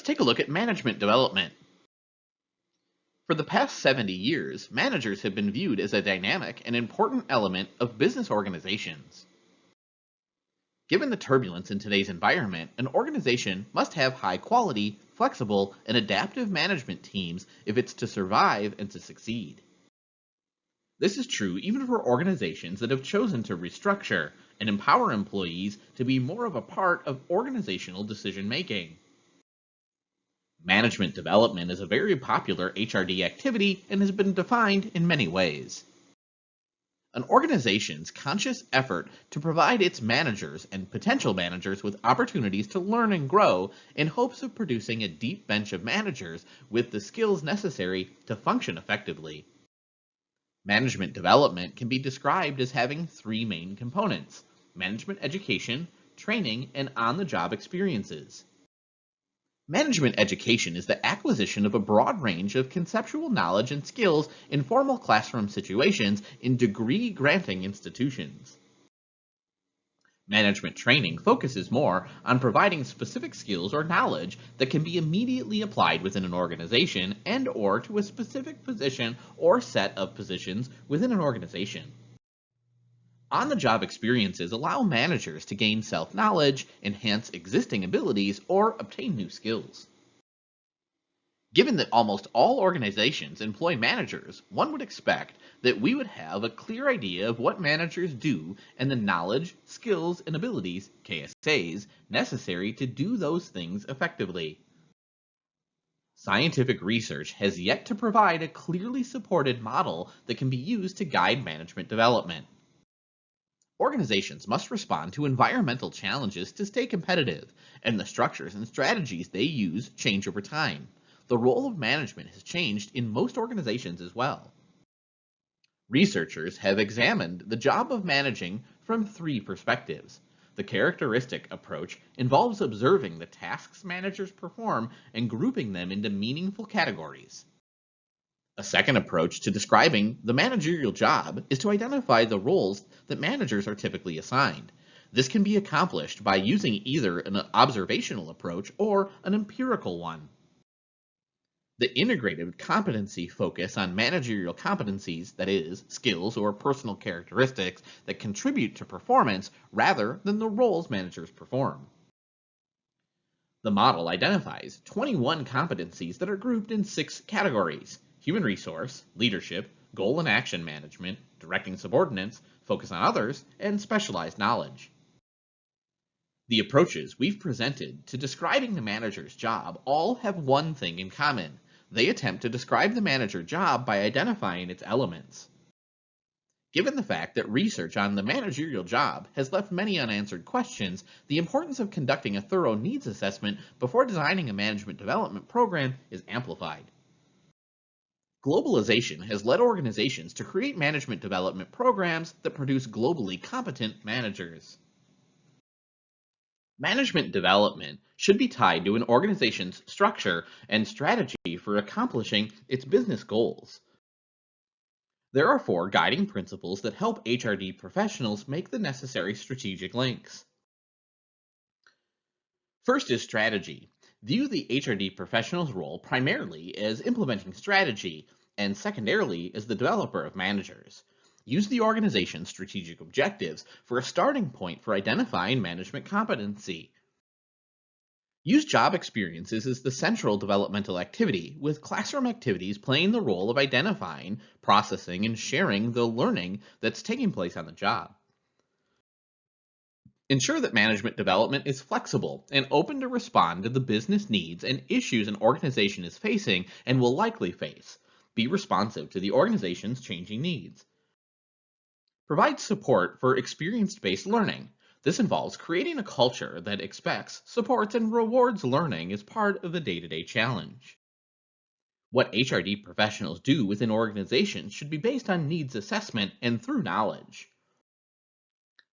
take a look at management development. For the past 70 years, managers have been viewed as a dynamic and important element of business organizations. Given the turbulence in today's environment, an organization must have high quality, flexible, and adaptive management teams if it's to survive and to succeed. This is true even for organizations that have chosen to restructure and empower employees to be more of a part of organizational decision making. Management development is a very popular HRD activity and has been defined in many ways. An organization's conscious effort to provide its managers and potential managers with opportunities to learn and grow in hopes of producing a deep bench of managers with the skills necessary to function effectively. Management development can be described as having three main components: management education, training, and on-the-job experiences. Management education is the acquisition of a broad range of conceptual knowledge and skills in formal classroom situations in degree-granting institutions. Management training focuses more on providing specific skills or knowledge that can be immediately applied within an organization and/or to a specific position or set of positions within an organization. On-the-job experiences allow managers to gain self-knowledge, enhance existing abilities, or obtain new skills. Given that almost all organizations employ managers, one would expect that we would have a clear idea of what managers do and the knowledge, skills, and abilities, KSAs, necessary to do those things effectively. Scientific research has yet to provide a clearly supported model that can be used to guide management development. Organizations must respond to environmental challenges to stay competitive, and the structures and strategies they use change over time. The role of management has changed in most organizations as well. Researchers have examined the job of managing from three perspectives. The characteristic approach involves observing the tasks managers perform and grouping them into meaningful categories. A second approach to describing the managerial job is to identify the roles that managers are typically assigned. This can be accomplished by using either an observational approach or an empirical one. The integrated competency focus on managerial competencies, that is, skills or personal characteristics that contribute to performance rather than the roles managers perform. The model identifies 21 competencies that are grouped in 6 categories: human resource, leadership, goal and action management, directing subordinates, focus on others, and specialized knowledge. The approaches we've presented to describing the manager's job all have one thing in common. They attempt to describe the manager job by identifying its elements. Given the fact that research on the managerial job has left many unanswered questions, the importance of conducting a thorough needs assessment before designing a management development program is amplified. Globalization has led organizations to create management development programs that produce globally competent managers. Management development should be tied to an organization's structure and strategy for accomplishing its business goals. There are 4 guiding principles that help HRD professionals make the necessary strategic links. First is strategy. View the HRD professional's role primarily as implementing strategy, and secondarily as the developer of managers. Use the organization's strategic objectives for a starting point for identifying management competency. Use job experiences as the central developmental activity, with classroom activities playing the role of identifying, processing, and sharing the learning that's taking place on the job. Ensure that management development is flexible and open to respond to the business needs and issues an organization is facing and will likely face. Be responsive to the organization's changing needs. Provide support for experience-based learning. This involves creating a culture that expects, supports, and rewards learning as part of the day-to-day challenge. What HRD professionals do within organizations should be based on needs assessment and through knowledge.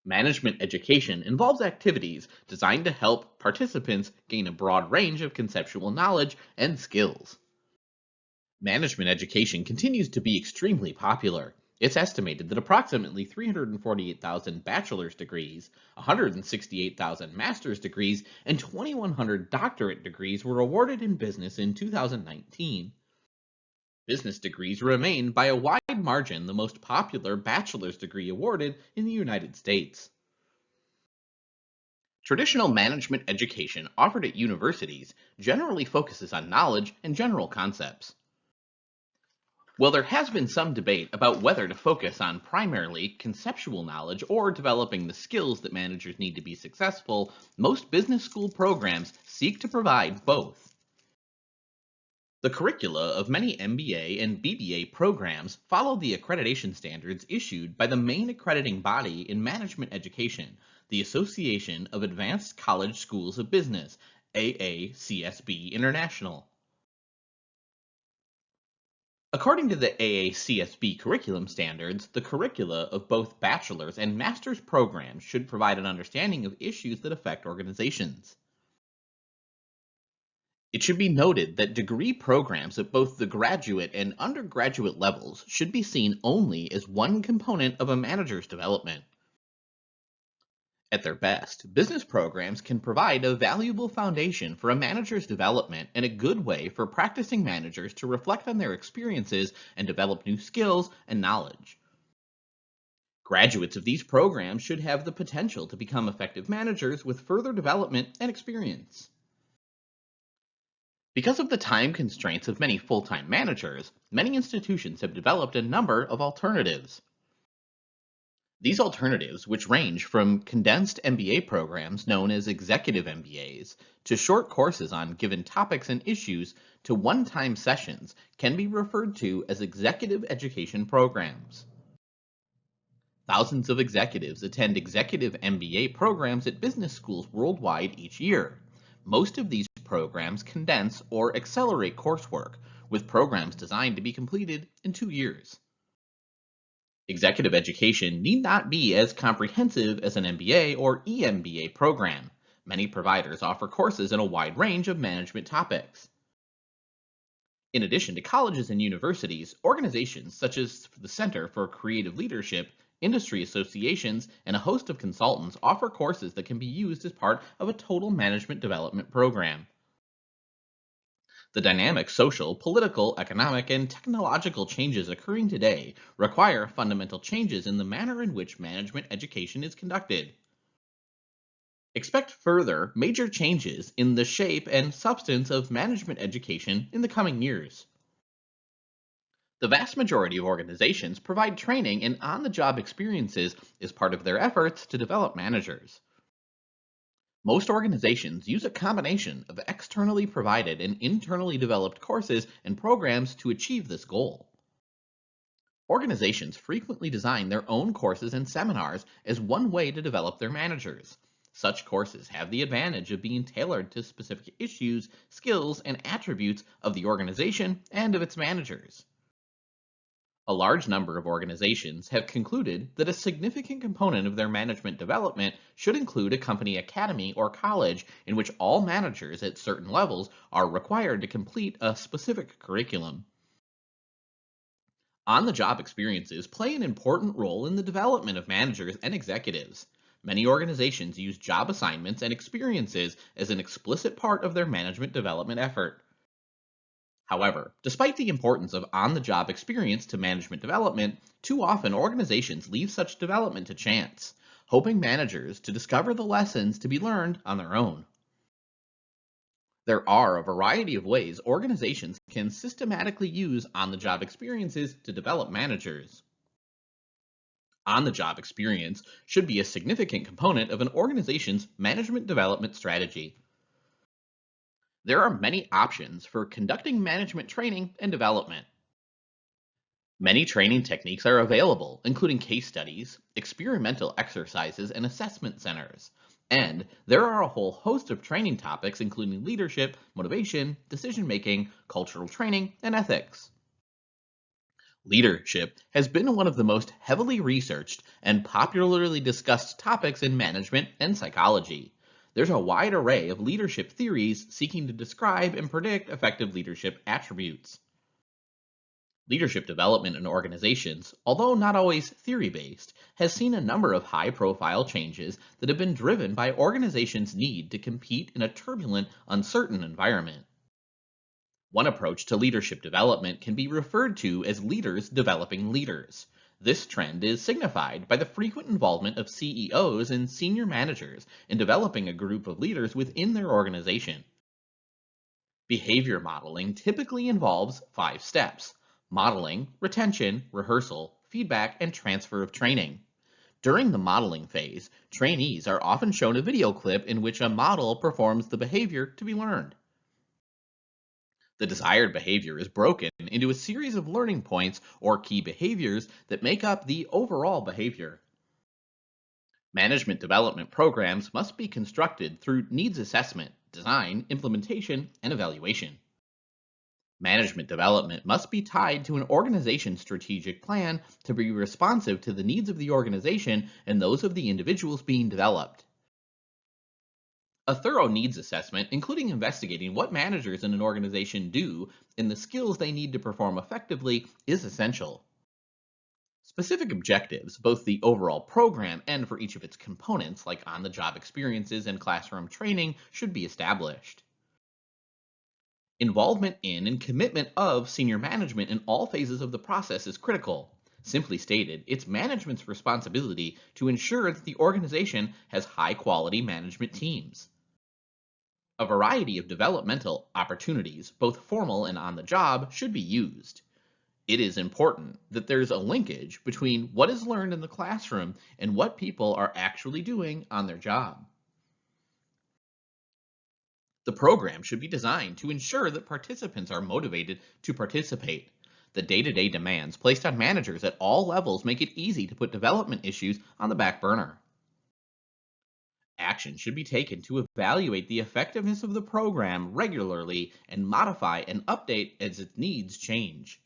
Management education involves activities designed to help participants gain a broad range of conceptual knowledge and skills. Management education continues to be extremely popular. It's estimated that approximately 348,000 bachelor's degrees, 168,000 master's degrees, and 2,100 doctorate degrees were awarded in business in 2019. Business degrees remain by a wide margin the most popular bachelor's degree awarded in the United States. Traditional management education offered at universities generally focuses on knowledge and general concepts. While there has been some debate about whether to focus on primarily conceptual knowledge or developing the skills that managers need to be successful, most business school programs seek to provide both. The curricula of many MBA and BBA programs follow the accreditation standards issued by the main accrediting body in management education, the Association of Advanced College Schools of Business, AACSB International. According to the AACSB curriculum standards, the curricula of both bachelor's and master's programs should provide an understanding of issues that affect organizations. It should be noted that degree programs at both the graduate and undergraduate levels should be seen only as one component of a manager's development. At their best, business programs can provide a valuable foundation for a manager's development and a good way for practicing managers to reflect on their experiences and develop new skills and knowledge. Graduates of these programs should have the potential to become effective managers with further development and experience. Because of the time constraints of many full-time managers, many institutions have developed a number of alternatives. These alternatives, which range from condensed MBA programs known as executive MBAs, to short courses on given topics and issues, to one-time sessions, can be referred to as executive education programs. Thousands of executives attend executive MBA programs at business schools worldwide each year. Most of these programs condense or accelerate coursework, with programs designed to be completed in 2 years. Executive education need not be as comprehensive as an MBA or EMBA program. Many providers offer courses in a wide range of management topics. In addition to colleges and universities, organizations such as the Center for Creative Leadership, industry associations, and a host of consultants offer courses that can be used as part of a total management development program. The dynamic social, political, economic, and technological changes occurring today require fundamental changes in the manner in which management education is conducted. Expect further major changes in the shape and substance of management education in the coming years. The vast majority of organizations provide training and on-the-job experiences as part of their efforts to develop managers. Most organizations use a combination of externally provided and internally developed courses and programs to achieve this goal. Organizations frequently design their own courses and seminars as one way to develop their managers. Such courses have the advantage of being tailored to specific issues, skills, and attributes of the organization and of its managers. A large number of organizations have concluded that a significant component of their management development should include a company academy or college in which all managers at certain levels are required to complete a specific curriculum. On-the-job experiences play an important role in the development of managers and executives. Many organizations use job assignments and experiences as an explicit part of their management development effort. However, despite the importance of on-the-job experience to management development, too often organizations leave such development to chance, hoping managers to discover the lessons to be learned on their own. There are a variety of ways organizations can systematically use on-the-job experiences to develop managers. On-the-job experience should be a significant component of an organization's management development strategy. There are many options for conducting management training and development. Many training techniques are available, including case studies, experimental exercises, and assessment centers. And there are a whole host of training topics, including leadership, motivation, decision-making, cultural training, and ethics. Leadership has been one of the most heavily researched and popularly discussed topics in management and psychology. There's a wide array of leadership theories seeking to describe and predict effective leadership attributes. Leadership development in organizations, although not always theory based, has seen a number of high profile changes that have been driven by organizations' need to compete in a turbulent, uncertain environment. One approach to leadership development can be referred to as leaders developing leaders. This trend is signified by the frequent involvement of CEOs and senior managers in developing a group of leaders within their organization. Behavior modeling typically involves 5 steps: modeling, retention, rehearsal, feedback, and transfer of training. During the modeling phase, trainees are often shown a video clip in which a model performs the behavior to be learned. The desired behavior is broken into a series of learning points or key behaviors that make up the overall behavior. Management development programs must be constructed through needs assessment, design, implementation, and evaluation. Management development must be tied to an organization's strategic plan to be responsive to the needs of the organization and those of the individuals being developed. A thorough needs assessment, including investigating what managers in an organization do and the skills they need to perform effectively, is essential. Specific objectives, both the overall program and for each of its components, like on the job experiences and classroom training, should be established. Involvement in and commitment of senior management in all phases of the process is critical. Simply stated, it's management's responsibility to ensure that the organization has high quality management teams. A variety of developmental opportunities, both formal and on the job, should be used. It is important that there's a linkage between what is learned in the classroom and what people are actually doing on their job. The program should be designed to ensure that participants are motivated to participate. The day to day demands placed on managers at all levels make it easy to put development issues on the back burner. Action should be taken to evaluate the effectiveness of the program regularly and modify and update as its needs change.